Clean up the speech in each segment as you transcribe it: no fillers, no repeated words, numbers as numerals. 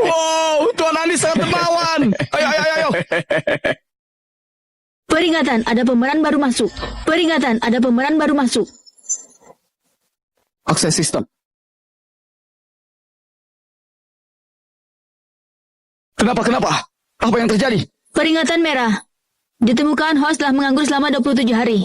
Wow, Tuan Andi sangat dermawan. Ayo, ayo, ayo. Peringatan, ada pemeran baru masuk. Peringatan, ada pemeran baru masuk. Akses sistem. Kenapa? Apa yang terjadi? Peringatan merah. Ditemukan host telah menganggur selama 27 hari.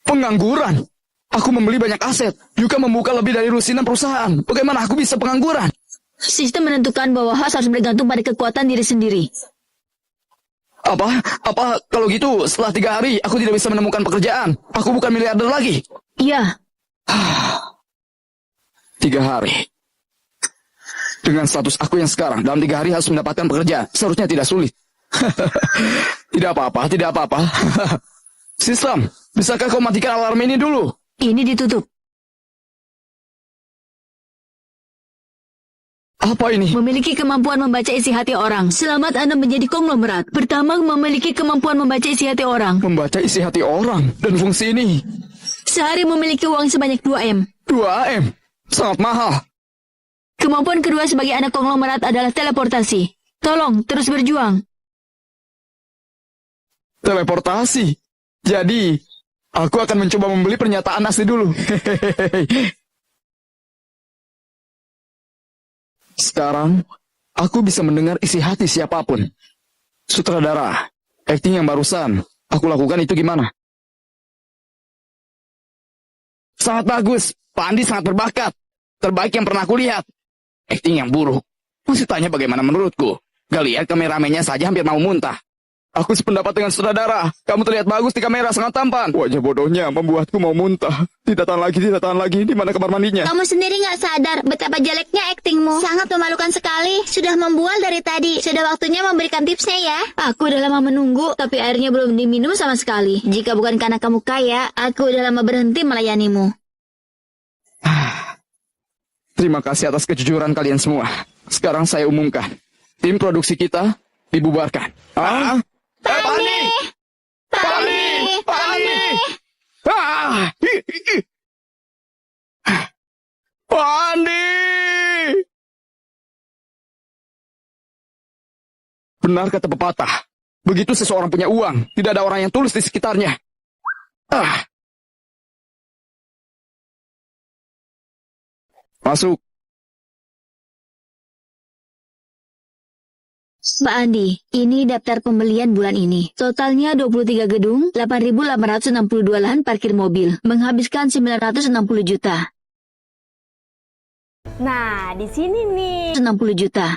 Pengangguran? Aku membeli banyak aset, juga membuka lebih dari lusinan perusahaan. Bagaimana aku bisa pengangguran? Sistem menentukan bahwa host harus bergantung pada kekuatan diri sendiri. Apa? Kalau gitu, setelah 3 hari, aku tidak bisa menemukan pekerjaan. Aku bukan miliarder lagi. Iya. 3 hari. Dengan status aku yang sekarang, dalam 3 hari harus mendapatkan pekerjaan. Seharusnya tidak sulit. Tidak apa-apa. Sistem, bisakah kau matikan alarm ini dulu? Ini ditutup. Apa ini? Memiliki kemampuan membaca isi hati orang. Selamat Anda menjadi konglomerat. Pertama, memiliki kemampuan membaca isi hati orang. Membaca isi hati orang. Dan fungsi ini? Sehari memiliki uang sebanyak 2M. 2M? Sangat mahal. Kemampuan kedua sebagai anak konglomerat adalah teleportasi. Tolong, terus berjuang. Teleportasi? Jadi, aku akan mencoba membeli pernyataan asli dulu. Sekarang, aku bisa mendengar isi hati siapapun. Sutradara, acting yang barusan aku lakukan itu gimana? Sangat bagus. Pak Andi sangat berbakat. Terbaik yang pernah aku lihat. Acting yang buruk. Masih tanya bagaimana menurutku. Gak lihat kameramennya saja hampir mau muntah. Aku sependapat dengan sutradara. Kamu terlihat bagus di kamera, sangat tampan. Wajah bodohnya membuatku mau muntah. Tidak tahan lagi. Di mana kamar mandinya? Kamu sendiri nggak sadar betapa jeleknya aktingmu. Sangat memalukan sekali. Sudah membual dari tadi. Sudah waktunya memberikan tipsnya ya. Aku udah lama menunggu, tapi airnya belum diminum sama sekali. Jika bukan karena kamu kaya, aku udah lama berhenti melayanimu. Terima kasih atas kejujuran kalian semua. Sekarang saya umumkan. Tim produksi kita dibubarkan. Ah? Pak Andi! Ah! Pak Andi! Benar kata pepatah. Begitu seseorang punya uang, tidak ada orang yang tulus di sekitarnya. Masuk. Pak Andi, ini daftar pembelian bulan ini. Totalnya 23 gedung, 8.862 lahan parkir mobil, menghabiskan 960 juta. Nah, di sini nih. 60 juta.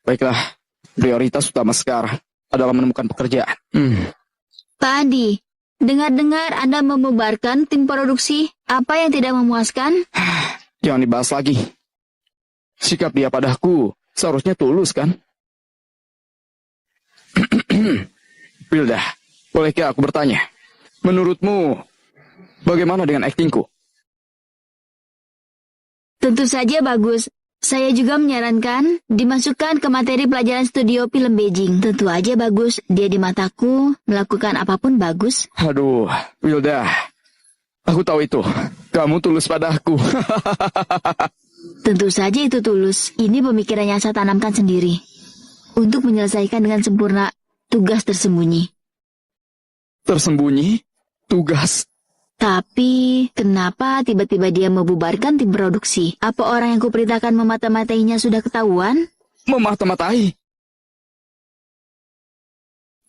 Baiklah, prioritas utama sekarang adalah menemukan pekerjaan. Pak Andi, dengar-dengar Anda membubarkan tim produksi. Apa yang tidak memuaskan? Jangan dibahas lagi. Sikap dia padaku seharusnya tulus, kan? Wilda, bolehkah aku bertanya? Menurutmu, bagaimana dengan aktingku? Tentu saja bagus. Saya juga menyarankan dimasukkan ke materi pelajaran studio film Beijing. Tentu aja bagus. Dia di mataku melakukan apapun bagus. Aduh, Wilda. Aku tahu itu. Kamu tulus padaku. Tentu saja itu tulus. Ini pemikiran yang saya tanamkan sendiri. Untuk menyelesaikan dengan sempurna tugas tersembunyi. Tersembunyi? Tugas? Tapi, kenapa tiba-tiba dia membubarkan tim produksi? Apa orang yang kuperintahkan memata-matainya sudah ketahuan? Memata-matai?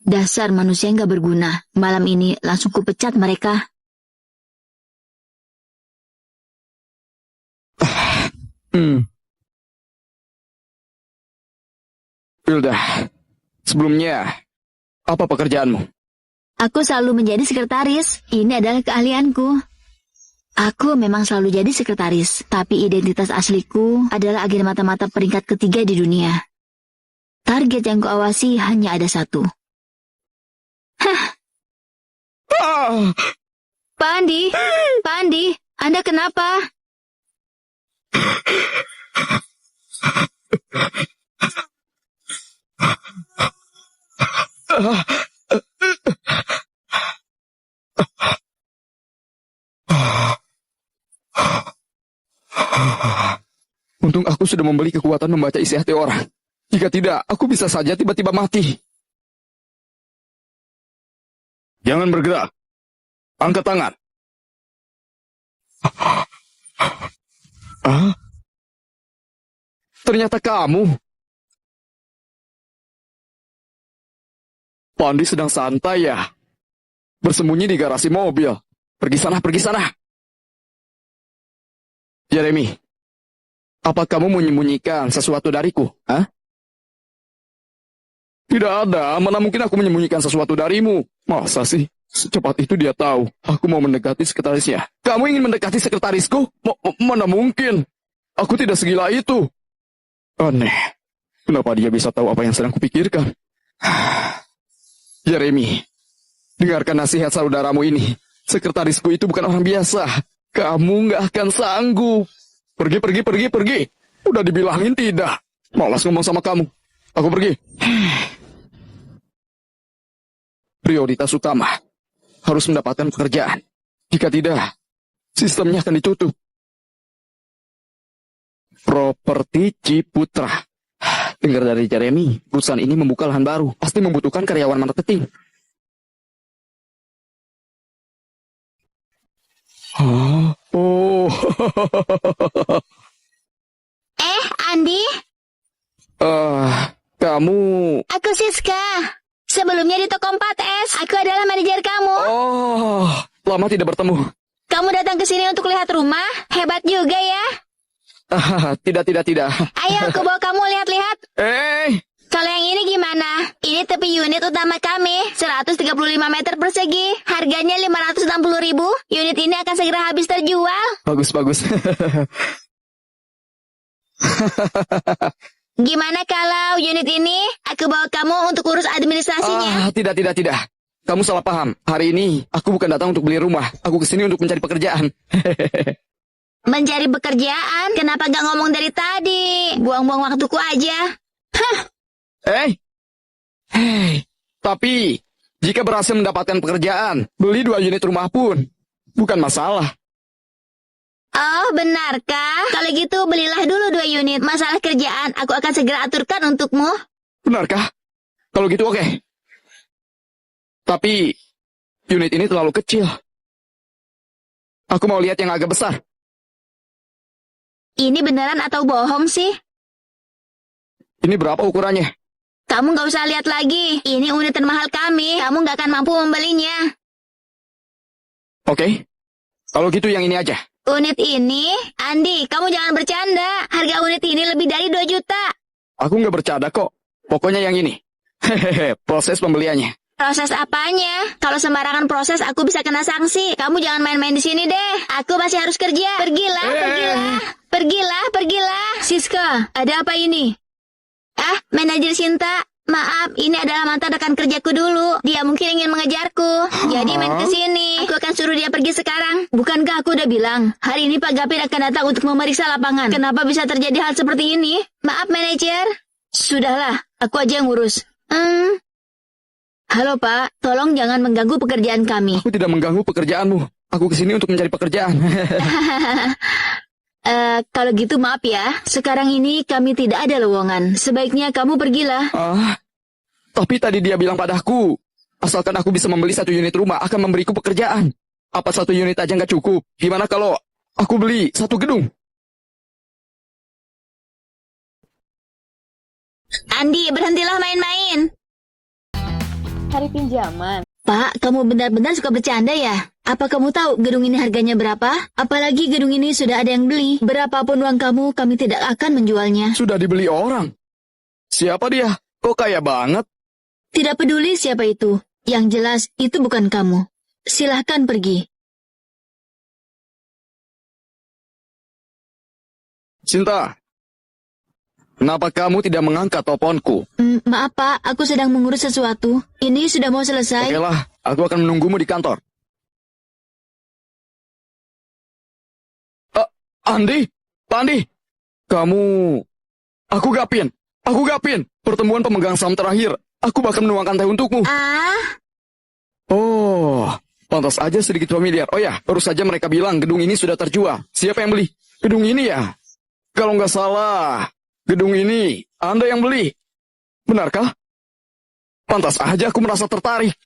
Dasar manusia yang gak berguna. Malam ini langsung kupecat mereka. Wilda, sebelumnya, apa pekerjaanmu? Aku selalu menjadi sekretaris. Ini adalah keahlianku. Aku memang selalu jadi sekretaris, tapi identitas asliku adalah agen mata-mata peringkat ketiga di dunia. Target yang kuawasi hanya ada satu. Pak Andi, Anda kenapa? Untung aku sudah membeli kekuatan membaca isi hati orang. Jika tidak, aku bisa saja tiba-tiba mati. Jangan bergerak. Angkat tangan. Ah? Ternyata kamu. Pandi sedang santai ya. Bersembunyi di garasi mobil. Pergi sana, pergi sana. Jeremy, apa kamu menyembunyikan sesuatu dariku? Hah? Tidak ada, mana mungkin aku menyembunyikan sesuatu darimu. Masa sih? Secepat itu dia tahu. Aku mau mendekati sekretarisnya. Kamu ingin mendekati sekretarisku? Mana mungkin? Aku tidak segila itu. Aneh. Kenapa dia bisa tahu apa yang sedang kupikirkan? Jeremy, dengarkan nasihat saudaramu ini. Sekretarisku itu bukan orang biasa. Kamu nggak akan sanggup. Pergi, pergi, pergi, pergi. Udah dibilangin tidak. Malas ngomong sama kamu. Aku pergi. Prioritas utama harus mendapatkan pekerjaan. Jika tidak, sistemnya akan ditutup. Properti Ciputra. Dengar dari Jeremy, perusahaan ini membuka lahan baru. Pasti membutuhkan karyawan marketing. Oh. Andi, Kamu... aku Siska. Sebelumnya di toko 4S, aku adalah manajer kamu. Oh, lama tidak bertemu. Kamu datang ke sini untuk lihat rumah? Hebat juga ya. Tidak. Ayo, aku bawa kamu lihat-lihat. Kalau yang ini gimana? Ini tepi unit utama kami, 135 meter persegi. Harganya 560.000. Unit ini akan segera habis terjual. Bagus. Gimana kalau unit ini aku bawa kamu untuk urus administrasinya? Tidak. Kamu salah paham. Hari ini aku bukan datang untuk beli rumah. Aku kesini untuk mencari pekerjaan. Mencari pekerjaan? Kenapa gak ngomong dari tadi? Buang-buang waktuku aja. Tapi jika berhasil mendapatkan pekerjaan, beli 2 unit rumah pun bukan masalah. Oh, benarkah? Kalau gitu belilah dulu 2 unit. Masalah kerjaan aku akan segera aturkan untukmu. Benarkah? Kalau gitu oke. Tapi unit ini terlalu kecil. Aku mau lihat yang agak besar. Ini beneran atau bohong sih? Ini berapa ukurannya? Kamu gak usah lihat lagi. Ini unit termahal kami. Kamu gak akan mampu membelinya. Oke. Kalau gitu yang ini aja. Unit ini? Andi, kamu jangan bercanda. Harga unit ini lebih dari 2 juta. Aku nggak bercanda kok. Pokoknya yang ini. Proses pembeliannya. Proses apanya? Kalau sembarangan proses, aku bisa kena sanksi. Kamu jangan main-main di sini deh. Aku masih harus kerja. Pergilah. Siska, ada apa ini? Manajer Sinta. Maaf, ini adalah mantan rekan kerjaku dulu. Dia mungkin ingin mengejarku. Jadi main ke sini. Aku akan suruh dia pergi sekarang. Bukankah aku udah bilang, hari ini Pak Gapin akan datang untuk memeriksa lapangan. Kenapa bisa terjadi hal seperti ini? Maaf, manajer. Sudahlah, aku aja yang ngurus. Halo Pak, tolong jangan mengganggu pekerjaan kami. Aku tidak mengganggu pekerjaanmu. Aku kesini untuk mencari pekerjaan. Kalau gitu maaf ya. Sekarang ini kami tidak ada lowongan. Sebaiknya kamu pergilah. Tapi tadi dia bilang padaku, asalkan aku bisa membeli 1 unit rumah, akan memberiku pekerjaan. Apa 1 unit aja nggak cukup? Gimana kalau aku beli 1 gedung? Andi, berhentilah main-main. Cari pinjaman. Pak, kamu benar-benar suka bercanda ya? Apa kamu tahu gedung ini harganya berapa? Apalagi gedung ini sudah ada yang beli. Berapapun uang kamu, kami tidak akan menjualnya. Sudah dibeli orang. Siapa dia? Kok kaya banget? Tidak peduli siapa itu. Yang jelas, itu bukan kamu. Silahkan pergi. Sinta, kenapa kamu tidak mengangkat teleponku? Maaf Pak, aku sedang mengurus sesuatu. Ini sudah mau selesai. Oke lah, aku akan menunggumu di kantor. Andi, kamu... Aku Gapin. Pertemuan pemegang saham terakhir. Aku bahkan menuangkan teh untukmu. Oh, pantas aja sedikit familiar. Oh ya, baru saja mereka bilang gedung ini sudah terjual. Siapa yang beli? Gedung ini ya? Kalau nggak salah, gedung ini Anda yang beli. Benarkah? Pantas aja aku merasa tertarik.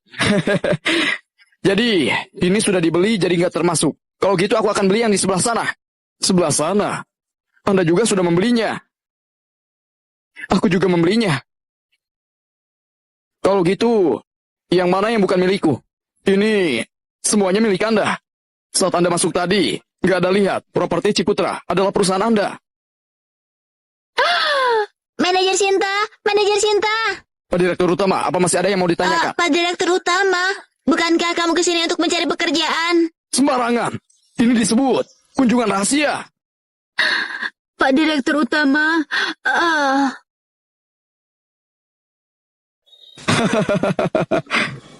Jadi, ini sudah dibeli jadi nggak termasuk. Kalau gitu aku akan beli yang di sebelah sana. Sebelah sana? Anda juga sudah membelinya. Aku juga membelinya. Kalau gitu, yang mana yang bukan milikku? Ini semuanya milik Anda. Saat Anda masuk tadi, nggak ada lihat, properti Ciputra adalah perusahaan Anda. Manajer Sinta, Manajer Sinta. Pak Direktur Utama, apa masih ada yang mau ditanyakan? Pak Direktur Utama, bukankah kamu kesini untuk mencari pekerjaan? Sembarangan. Ini disebut kunjungan rahasia. Pak Direktur Utama,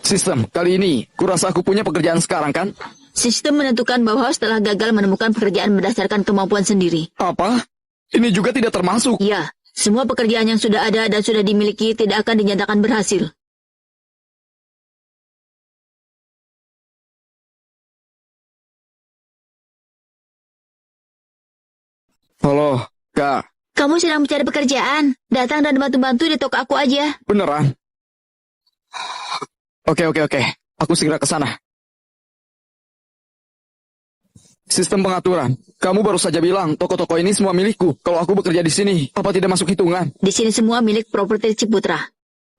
Sistem, kali ini, kurasa aku punya pekerjaan sekarang kan? sistem menentukan bahwa setelah gagal menemukan pekerjaan berdasarkan kemampuan sendiri. Apa? Ini juga tidak termasuk. Ya, semua pekerjaan yang sudah ada dan sudah dimiliki tidak akan dinyatakan berhasil. Halo, Kak. Kamu sedang mencari pekerjaan. Datang dan bantu-bantu di toko aku aja. Beneran? Oke. Aku segera ke sana. Sistem pengaturan. Kamu baru saja bilang toko-toko ini semua milikku. Kalau aku bekerja di sini, apa tidak masuk hitungan? Di sini semua milik properti Ciputra.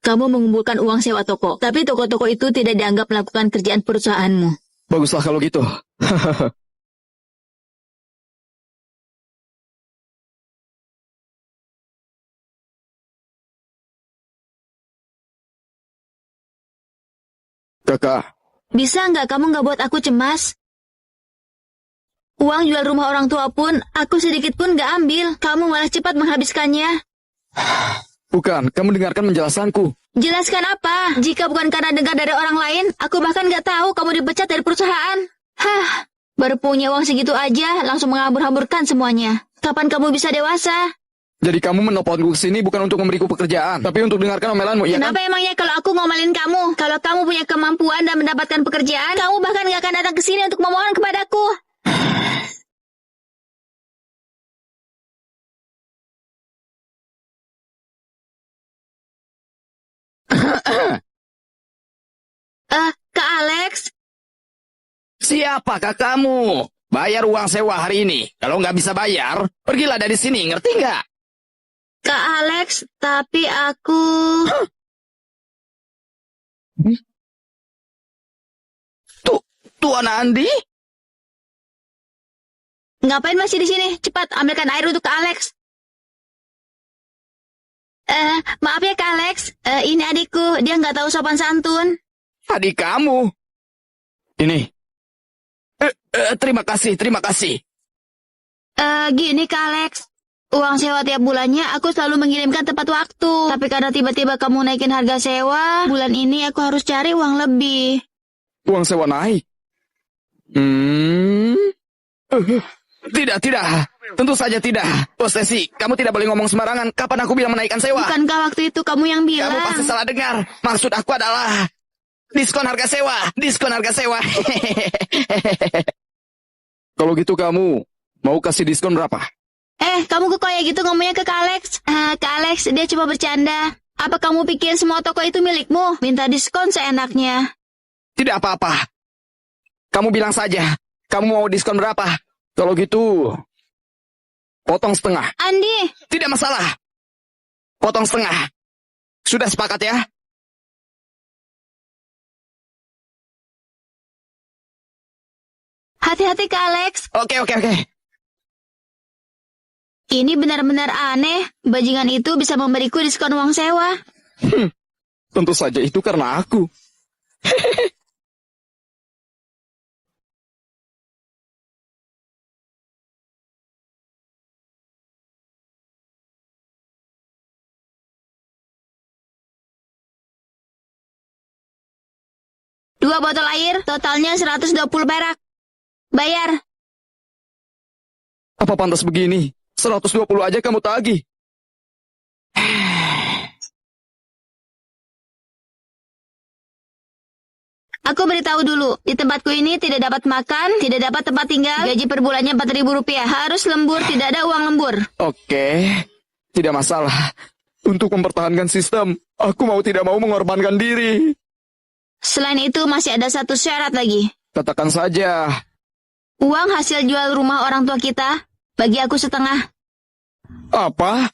Kamu mengumpulkan uang sewa toko, tapi toko-toko itu tidak dianggap melakukan kerjaan perusahaanmu. Baguslah kalau gitu. Kakak, Bisa nggak kamu nggak buat aku cemas? Uang jual rumah orang tua pun, aku sedikit pun nggak ambil. Kamu malah cepat menghabiskannya. bukan, kamu dengarkan penjelasanku. Jelaskan apa? Jika bukan karena dengar dari orang lain, aku bahkan nggak tahu kamu dipecat dari perusahaan. Baru punya uang segitu aja, langsung menghambur-hamburkan semuanya. Kapan kamu bisa dewasa? Jadi kamu menelponku ke sini bukan untuk memberiku pekerjaan, tapi untuk dengarkan omelanmu, ya kan? Kenapa emangnya kalau aku ngomelin kamu? Kalau kamu punya kemampuan dan mendapatkan pekerjaan, kamu bahkan nggak akan datang ke sini untuk memohon kepadaku. Kak Alex, Siapakah kamu? Bayar uang sewa hari ini. Kalau nggak bisa bayar, pergilah dari sini, ngerti nggak? Kak Alex, tapi aku... Tuan Andi? Ngapain masih di sini? Cepat, ambilkan air untuk Kak Alex. Maaf ya Kak Alex, ini adikku, dia nggak tahu sopan santun. Adik kamu? Ini. Terima kasih. Gini Kak Alex, uang sewa tiap bulannya aku selalu mengirimkan tepat waktu. Tapi karena tiba-tiba kamu naikin harga sewa, bulan ini aku harus cari uang lebih. Uang sewa naik? Tidak. Tentu saja tidak. Bos Tesi, kamu tidak boleh ngomong sembarangan. Kapan aku bilang menaikkan sewa? Bukankah waktu itu kamu yang bilang? Kamu pasti salah dengar. Maksud aku adalah diskon harga sewa. Kalau gitu kamu mau kasih diskon berapa? Kamu kok kayak gitu ngomongnya ke Kak Alex? Kak Alex, dia cuma bercanda. Apa kamu pikir semua toko itu milikmu? Minta diskon seenaknya. Tidak apa-apa. Kamu bilang saja. Kamu mau diskon berapa? Kalau gitu, potong setengah. Andi, Tidak masalah. Potong setengah. Sudah sepakat ya? hati-hati Kak Alex. Oke. Ini benar-benar aneh. Bajingan itu bisa memberiku diskon uang sewa. Tentu saja itu karena aku. Dua botol air, totalnya 120 perak. Bayar. Apa pantas begini? 120 aja kamu tagih. Aku beritahu dulu, di tempatku ini tidak dapat makan, tidak dapat tempat tinggal, gaji per bulannya 4.000 rupiah, harus lembur, tidak ada uang lembur. Oke, tidak masalah. Untuk mempertahankan sistem, aku mau tidak mau mengorbankan diri. Selain itu masih ada satu syarat lagi. Katakan saja. Uang hasil jual rumah orang tua kita, bagi aku setengah. Apa?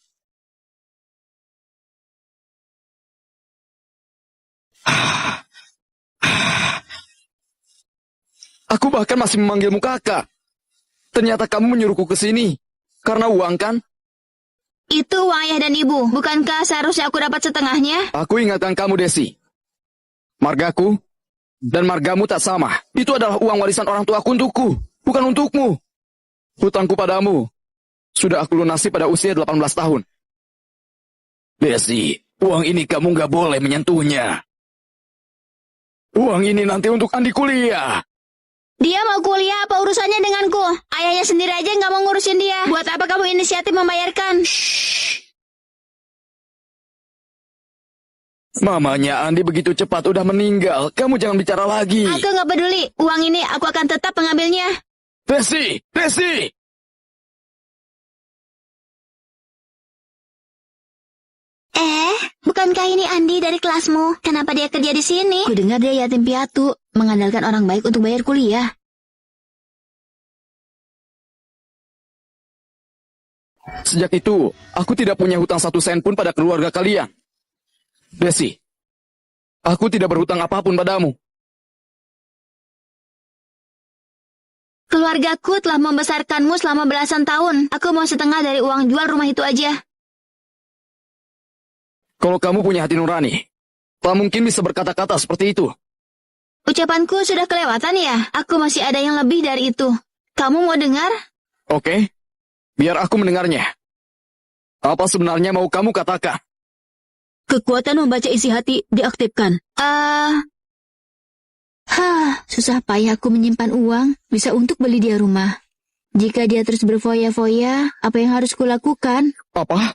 Aku bahkan masih memanggilmu kakak. Ternyata kamu menyuruhku ke sini. Karena uang kan? Itu uang ayah dan ibu, bukankah seharusnya aku dapat setengahnya? Aku ingatkan kamu, Desi. Margaku dan margamu tak sama. Itu adalah uang warisan orang tuaku untukku, bukan untukmu. Hutangku padamu sudah aku lunasi pada usia 18 tahun. Desi, uang ini kamu nggak boleh menyentuhnya. Uang ini nanti untuk Andi kuliah. Dia mau kuliah, apa urusannya denganku? Ayahnya sendiri aja nggak mau ngurusin dia. Buat apa kamu inisiatif membayarkan? Mamanya Andi begitu cepat udah meninggal. Kamu jangan bicara lagi. Aku nggak peduli. Uang ini aku akan tetap mengambilnya. Desi, Desi. Bukankah ini Andi dari kelasmu? Kenapa dia kerja di sini? Ku dengar dia yatim piatu, mengandalkan orang baik untuk bayar kuliah. Sejak itu, aku tidak punya hutang 1 sen pun pada keluarga kalian. Desi, aku tidak berhutang apapun padamu. Keluargaku telah membesarkanmu selama belasan tahun. Aku mau setengah dari uang jual rumah itu aja. Kalau kamu punya hati nurani, tak mungkin bisa berkata-kata seperti itu. Ucapanku sudah kelewatan ya? Aku masih ada yang lebih dari itu. Kamu mau dengar? Oke, biar aku mendengarnya. Apa sebenarnya mau kamu katakan? Kekuatan membaca isi hati diaktifkan. Susah payah aku menyimpan uang, bisa untuk beli dia rumah. Jika dia terus berfoya-foya, apa yang harus kulakukan? Apa?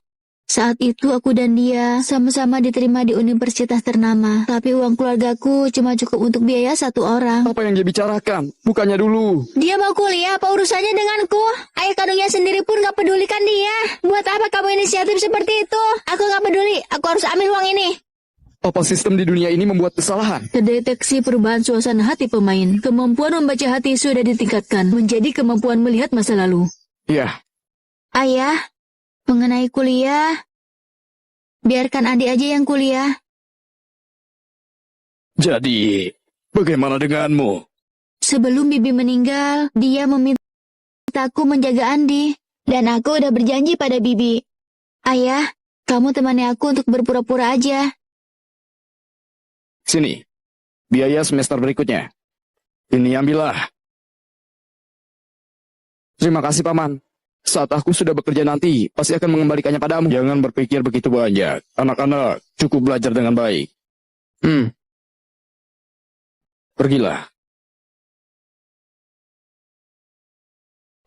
Saat itu aku dan dia sama-sama diterima di universitas ternama. Tapi uang keluargaku cuma cukup untuk biaya 1 orang. Apa yang dia bicarakan? Bukannya dulu. Dia mau kuliah, apa urusannya denganku? Ayah kandungnya sendiri pun gak pedulikan dia. Buat apa kamu inisiatif seperti itu? Aku gak peduli, aku harus ambil uang ini. Apa sistem di dunia ini membuat kesalahan? Terdeteksi perubahan suasana hati pemain. Kemampuan membaca hati sudah ditingkatkan menjadi kemampuan melihat masa lalu. Ya, Ayah, mengenai kuliah, biarkan adik aja yang kuliah. jadi bagaimana denganmu? Sebelum Bibi meninggal, dia memintaku menjaga Andi. Dan aku udah berjanji pada Bibi. Ayah, kamu temani aku untuk berpura-pura aja. Sini, biaya semester berikutnya. Ini ambillah. Terima kasih, Paman. Saat aku sudah bekerja nanti, pasti akan mengembalikannya padamu. Jangan berpikir begitu banyak. Anak-anak cukup belajar dengan baik. Pergilah.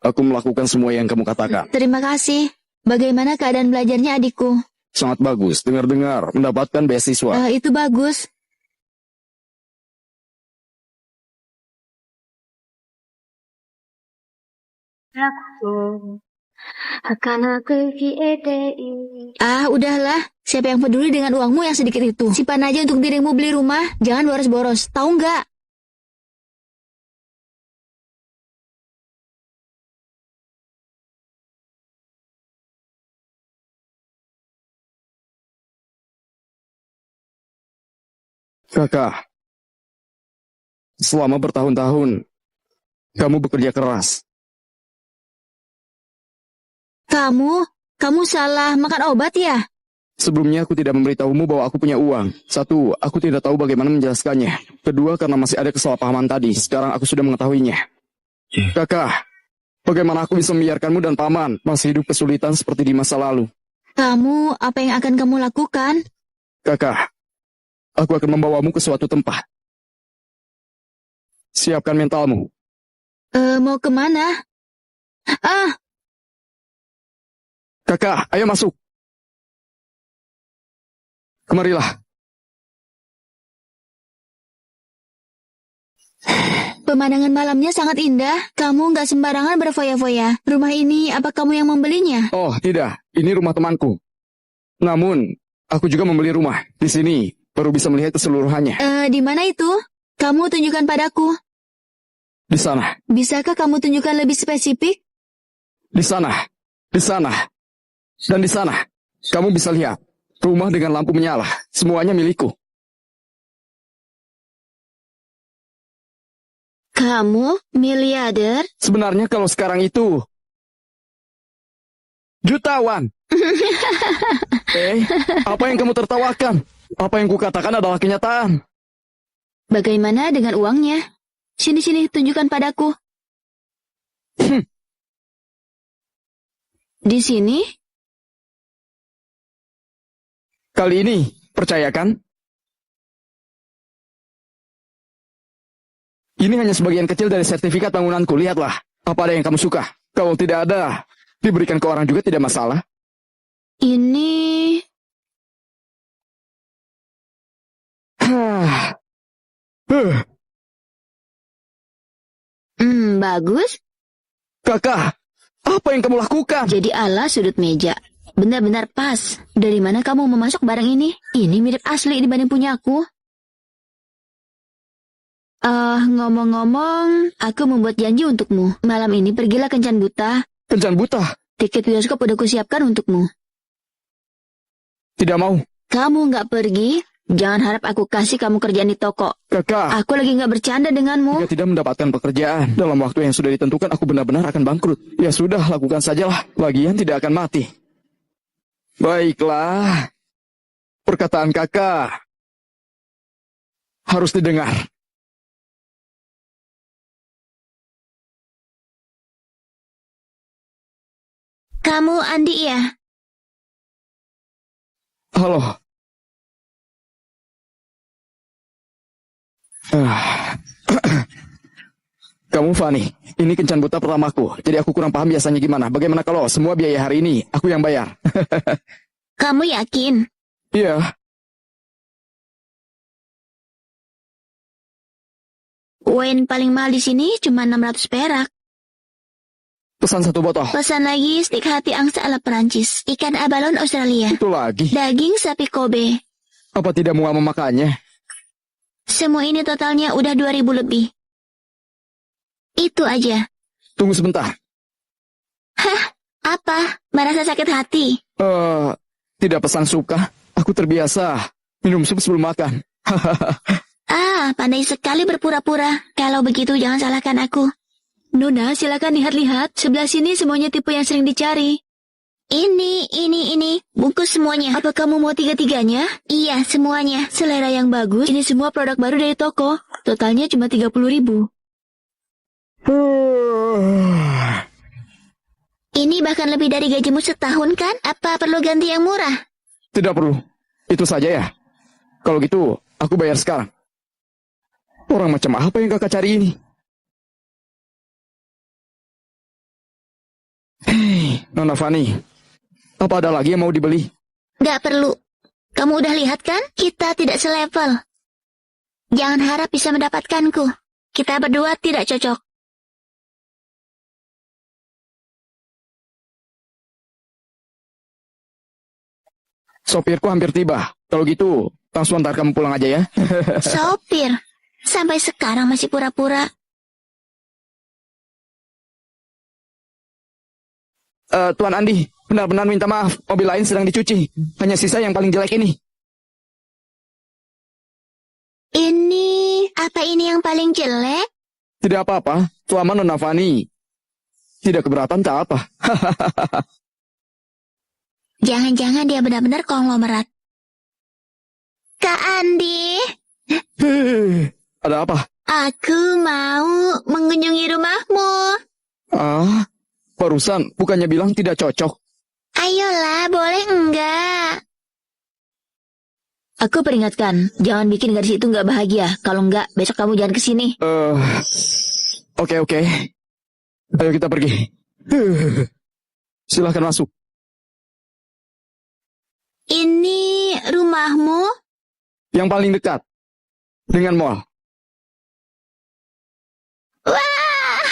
Aku melakukan semua yang kamu katakan. Terima kasih. Bagaimana keadaan belajarnya adikku? Sangat bagus. Dengar-dengar mendapatkan beasiswa. Itu bagus. Udahlah. Siapa yang peduli dengan uangmu yang sedikit itu? Simpan aja untuk dirimu beli rumah. Jangan boros-boros. Tahu nggak? Kakak, selama bertahun-tahun, kamu bekerja keras. Kamu salah makan obat ya? Sebelumnya aku tidak memberitahumu bahwa aku punya uang. 1, aku tidak tahu bagaimana menjelaskannya. 2, karena masih ada kesalahpahaman tadi. Sekarang aku sudah mengetahuinya. Kakak, bagaimana aku bisa membiarkanmu dan Paman masih hidup kesulitan seperti di masa lalu? Apa yang akan kamu lakukan? Kakak, aku akan membawamu ke suatu tempat. Siapkan mentalmu. Mau kemana? Kakak, ayo masuk. Kemarilah. Pemandangan malamnya sangat indah. Kamu nggak sembarangan berfoya-foya. Rumah ini, apa kamu yang membelinya? Oh, tidak. Ini rumah temanku. Namun, aku juga membeli rumah. Di sini, baru bisa melihat keseluruhannya. Di mana itu? Kamu tunjukkan padaku. Di sana, Bisakah kamu tunjukkan lebih spesifik? di sana, di sana, dan di sana. Kamu bisa lihat. Rumah dengan lampu menyala. Semuanya milikku. Kamu miliarder? Sebenarnya kalau sekarang itu jutawan. Apa yang kamu tertawakan? Apa yang kukatakan adalah kenyataan. Bagaimana dengan uangnya? Sini-sini, tunjukkan padaku. Di sini? Kali ini, percayakan. Ini hanya sebagian kecil dari sertifikat bangunanku. Lihatlah, apa ada yang kamu suka? Kalau tidak ada, diberikan ke orang juga tidak masalah. Ini... bagus. Kakak, apa yang kamu lakukan? Jadi ala sudut meja. Benar-benar pas. Dari mana kamu memasok barang ini? Ini mirip asli dibanding punyaku. Ngomong-ngomong, aku membuat janji untukmu. Malam ini pergilah kencan buta. Kencan buta. Tiket bioskop udah kusiapkan untukmu. Tidak mau. Kamu nggak pergi, jangan harap aku kasih kamu kerjaan di toko. Kakak, Aku lagi nggak bercanda denganmu. jika tidak mendapatkan pekerjaan dalam waktu yang sudah ditentukan, aku benar-benar akan bangkrut. Ya sudah, lakukan sajalah. Lagian tidak akan mati. Baiklah. Perkataan kakak harus didengar. Kamu Andi ya? Halo. Kamu Fani, ini kencan buta pertamaku, jadi aku kurang paham biasanya gimana. Bagaimana kalau semua biaya hari ini aku yang bayar? Kamu yakin? Iya, Wine paling mahal di sini cuma 600 perak. pesan 1 botol. Pesan lagi stik hati angsa ala Perancis, ikan abalon Australia, Itu lagi. daging sapi Kobe. Apa tidak mau memakannya? Semua ini totalnya udah 2000 lebih. Itu aja. Tunggu sebentar. Apa? Merasa sakit hati? Tidak pesan sup kah? Aku terbiasa minum sup sebelum makan. Pandai sekali berpura-pura. Kalau begitu jangan salahkan aku. Nona, silakan lihat-lihat. Sebelah sini semuanya tipe yang sering dicari. Ini. Bungkus semuanya. Apa kamu mau tiga-tiganya? Iya, semuanya. Selera yang bagus. Ini semua produk baru dari toko. Totalnya cuma 30.000. Ini bahkan lebih dari gajimu setahun kan? Apa perlu ganti yang murah? Tidak perlu. Itu saja ya. Kalau gitu, aku bayar sekarang. Orang macam apa yang kakak cari ini? Hei, Nona Fani. Apa ada lagi yang mau dibeli? Gak perlu. Kamu udah lihat kan? Kita tidak selevel. Jangan harap bisa mendapatkanku. Kita berdua tidak cocok. Sopirku hampir tiba. Kalau gitu, langsung antar kamu pulang aja ya. Sopir. Sampai sekarang masih pura-pura. Tuan Andi, benar-benar minta maaf. Mobil lain sedang dicuci. Hanya sisa yang paling jelek ini. Apa ini yang paling jelek? Tidak apa-apa. Selama Nona Fani tidak keberatan, tak apa. Jangan-jangan dia benar-benar konglomerat. Kak Andi, Ada apa? aku mau mengunjungi rumahmu. Barusan bukannya bilang tidak cocok. Ayolah, boleh enggak? Aku peringatkan, jangan bikin gadis itu nggak bahagia. Kalau nggak, besok kamu jangan kesini. Oke. Ayo kita pergi. Silahkan masuk. Ini rumahmu? Yang paling dekat dengan mall. Wah,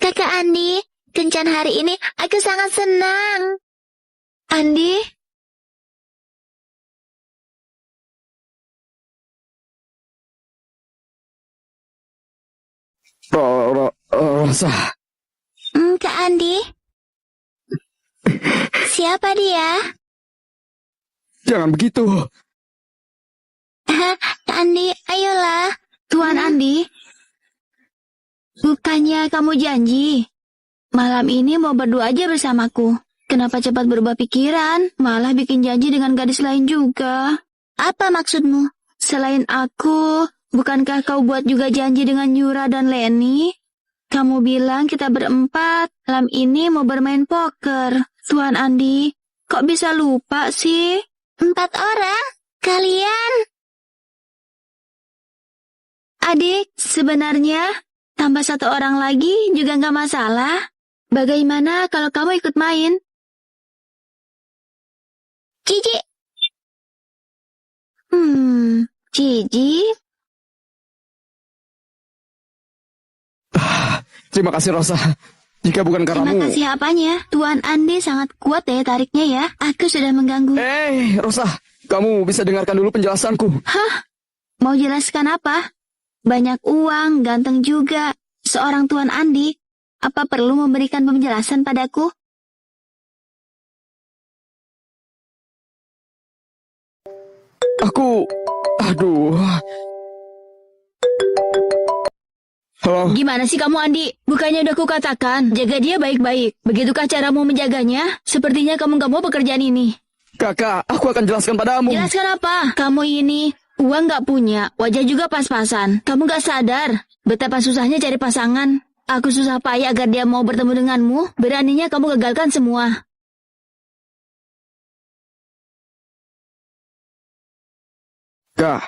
Kakak Andi, kencan hari ini aku sangat senang. Andi, Rosa, Kak Andi, siapa dia? jangan begitu. Kak Andi, ayolah. Tuan Andi, bukannya kamu janji malam ini mau berdua aja bersamaku? Kenapa cepat berubah pikiran, malah bikin janji dengan gadis lain juga? Apa maksudmu? Selain aku, bukankah kau buat juga janji dengan Yura dan Leni? Kamu bilang kita berempat, malam ini mau bermain poker. Tuan Andi, kok bisa lupa sih? 4 orang? Kalian? Adik, sebenarnya tambah 1 orang lagi juga nggak masalah. Bagaimana kalau kamu ikut main? Cici, Cici? Terima kasih Rosa. Jika bukan Terima karenamu... kasih apanya? Tuan Andi sangat kuat ya tariknya ya. Aku sudah mengganggu. Rosa, kamu bisa dengarkan dulu penjelasanku. Mau jelaskan apa? Banyak uang, ganteng juga. Seorang Tuan Andi. Apa perlu memberikan penjelasan padaku? Aduh. Halo, Gimana sih kamu Andi? Bukannya udah kukatakan, jaga dia baik-baik. Begitukah caramu menjaganya? Sepertinya kamu gak mau pekerjaan ini. kakak, aku akan jelaskan padamu. Jelaskan apa? Kamu ini uang gak punya, wajah juga pas-pasan. Kamu gak sadar betapa susahnya cari pasangan. Aku susah payah agar dia mau bertemu denganmu. Beraninya kamu gagalkan semua. Kak,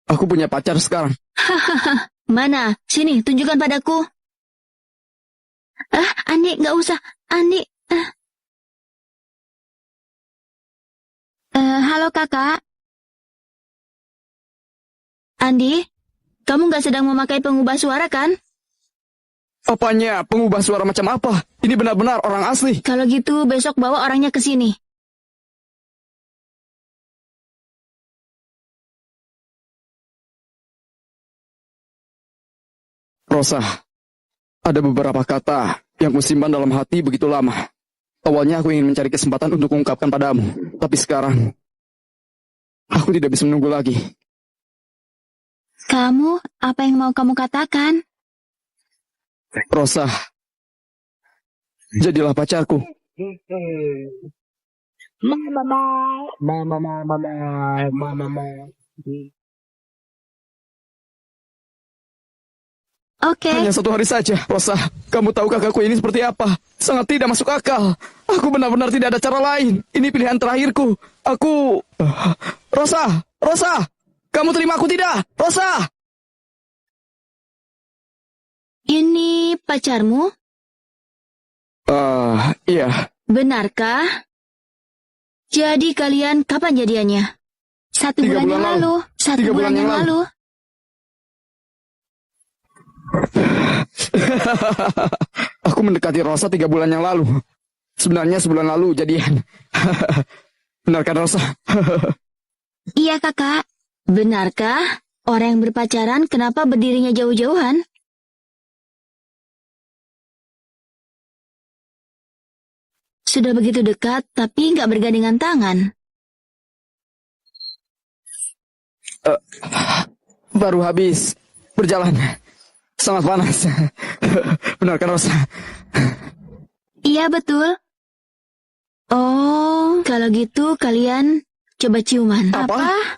aku punya pacar sekarang. Mana? Sini, tunjukkan padaku. Andi, gak usah. Andi. Halo kakak. Andi, kamu gak sedang memakai pengubah suara kan? Apanya? Pengubah suara macam apa? Ini benar-benar orang asli. Kalau gitu besok bawa orangnya ke sini. Rosa, ada beberapa kata yang kusimpan dalam hati begitu lama. Awalnya aku ingin mencari kesempatan untuk mengungkapkan padamu. Tapi sekarang, aku tidak bisa menunggu lagi. Kamu, apa yang mau kamu katakan? Rosa, jadilah pacarku. Oke, Hanya 1 hari saja, Rosa. Kamu tahu kakakku ini seperti apa? Sangat tidak masuk akal. Aku benar-benar tidak ada cara lain. Ini pilihan terakhirku. Rosa, Rosa, kamu terima aku tidak? Rosa! ini pacarmu? Iya. Benarkah? Jadi kalian kapan jadiannya? 1 3 bulan bulan yang lalu. lalu. 1 3 bulan yang lalu. Aku mendekati Rosa 3 bulan yang lalu. Sebenarnya sebulan lalu jadian. Benarkah Rosa? Iya kakak. Benarkah? Orang yang berpacaran kenapa berdirinya jauh-jauhan? Sudah begitu dekat, tapi nggak bergandengan tangan. Baru habis berjalan. Sangat panas. Benarkah Rosa? Iya betul. Oh, kalau gitu kalian coba ciuman. Apa?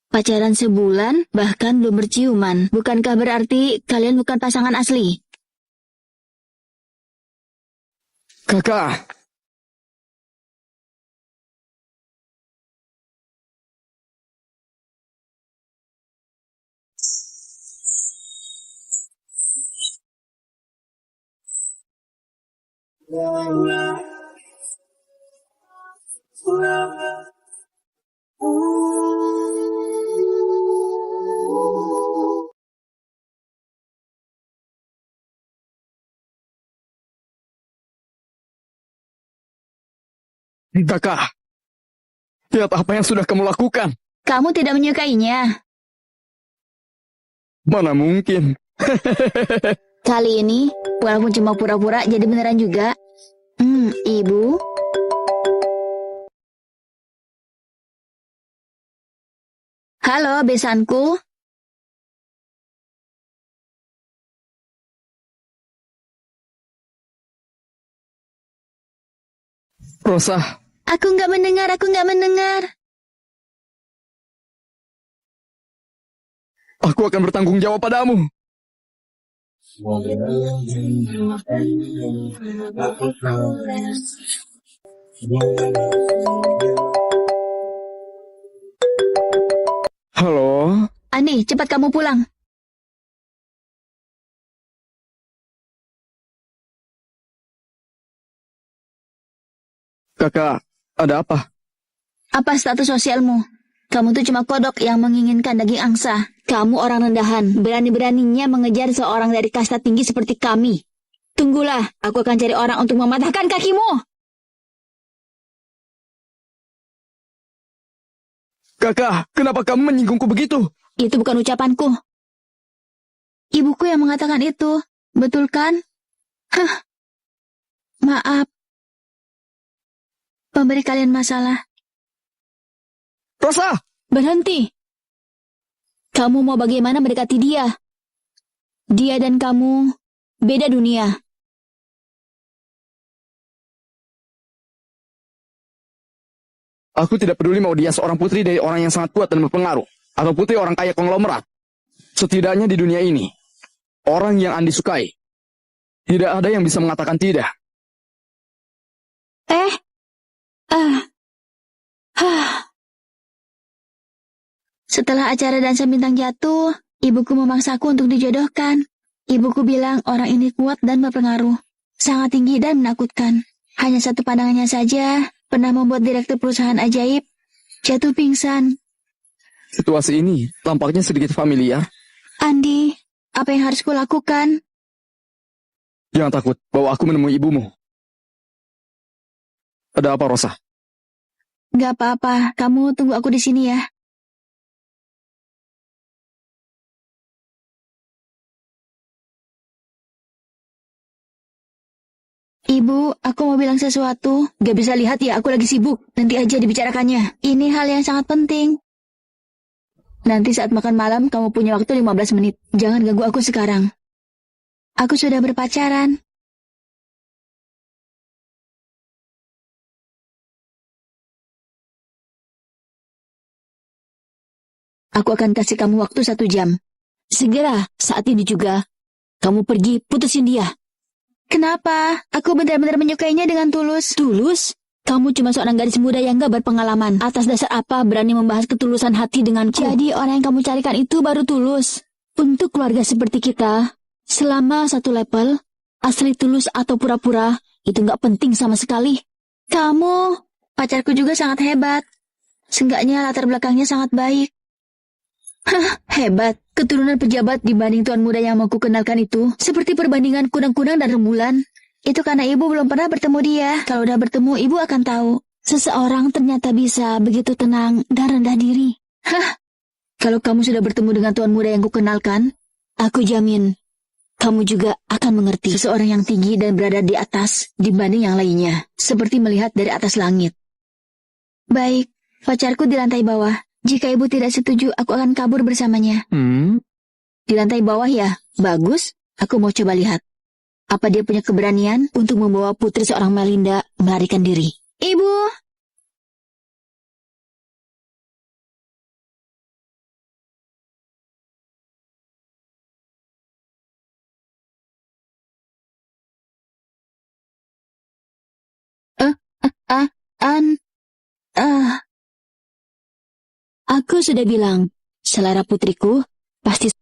Pacaran sebulan, bahkan belum berciuman. Bukankah berarti kalian bukan pasangan asli? Kakak. Kakak, lihat apa yang sudah kamu lakukan. Kamu tidak menyukainya. Mana mungkin. Kali ini, walaupun cuma pura-pura, jadi beneran juga. Ibu. Halo, besanku. Rosa, Aku nggak mendengar. aku akan bertanggung jawab padamu. Halo, Ani, cepat kamu pulang. kakak, ada apa? Apa status sosialmu? Kamu tuh cuma kodok yang menginginkan daging angsa. Kamu orang rendahan, berani-beraninya mengejar seorang dari kasta tinggi seperti kami. Tunggulah, aku akan cari orang untuk mematahkan kakimu. Kakak, kenapa kamu menyinggungku begitu? Itu bukan ucapanku. Ibuku yang mengatakan itu. Betul kan? Hah. Maaf. Pemberi kalian masalah. Rosa! Berhenti. Kamu mau bagaimana mendekati dia? Dia dan kamu beda dunia. Aku tidak peduli mau dia seorang putri dari orang yang sangat kuat dan berpengaruh, atau putri orang kaya konglomerat. Setidaknya di dunia ini, orang yang Andi sukai, tidak ada yang bisa mengatakan tidak. Setelah acara dansa bintang jatuh, ibuku memaksaku untuk dijodohkan. Ibuku bilang orang ini kuat dan berpengaruh, sangat tinggi dan menakutkan. Hanya satu pandangannya saja pernah membuat direktur perusahaan ajaib jatuh pingsan. Situasi ini tampaknya sedikit familiar. Andi, apa yang harus kulakukan? Jangan takut bahwa aku menemui ibumu. Ada apa, Rosa? Gak apa-apa, kamu tunggu aku di sini ya. Ibu, aku mau bilang sesuatu. Gak bisa lihat ya, aku lagi sibuk. Nanti aja dibicarakannya. Ini hal yang sangat penting. Nanti saat makan malam, kamu punya waktu 15 menit. Jangan ganggu aku sekarang. Aku sudah berpacaran. Aku akan kasih kamu waktu 1 jam. Segera, saat ini juga. Kamu pergi, putusin dia. Kenapa? Aku benar-benar menyukainya dengan tulus. Tulus? Kamu cuma seorang gadis muda yang gak berpengalaman. Atas dasar apa berani membahas ketulusan hati denganku? Jadi orang yang kamu carikan itu baru tulus. Untuk keluarga seperti kita, selama satu level, asli tulus atau pura-pura, itu gak penting sama sekali. Kamu, pacarku juga sangat hebat. Seenggaknya latar belakangnya sangat baik. Hah, hebat. Keturunan pejabat dibanding tuan muda yang mau kukenalkan itu seperti perbandingan kunang-kunang dan rembulan. Itu karena ibu belum pernah bertemu dia. Kalau udah bertemu, ibu akan tahu. Seseorang ternyata bisa begitu tenang dan rendah diri. Hah, kalau kamu sudah bertemu dengan tuan muda yang kukenalkan, aku jamin kamu juga akan mengerti. Seseorang yang tinggi dan berada di atas dibanding yang lainnya. Seperti melihat dari atas langit. Baik, pacarku di lantai bawah. Jika ibu tidak setuju, aku akan kabur bersamanya. Di lantai bawah ya? Bagus, aku mau coba lihat. Apa dia punya keberanian untuk membawa putri seorang Melinda melarikan diri? Ibu! Aku sudah bilang, selera putriku pasti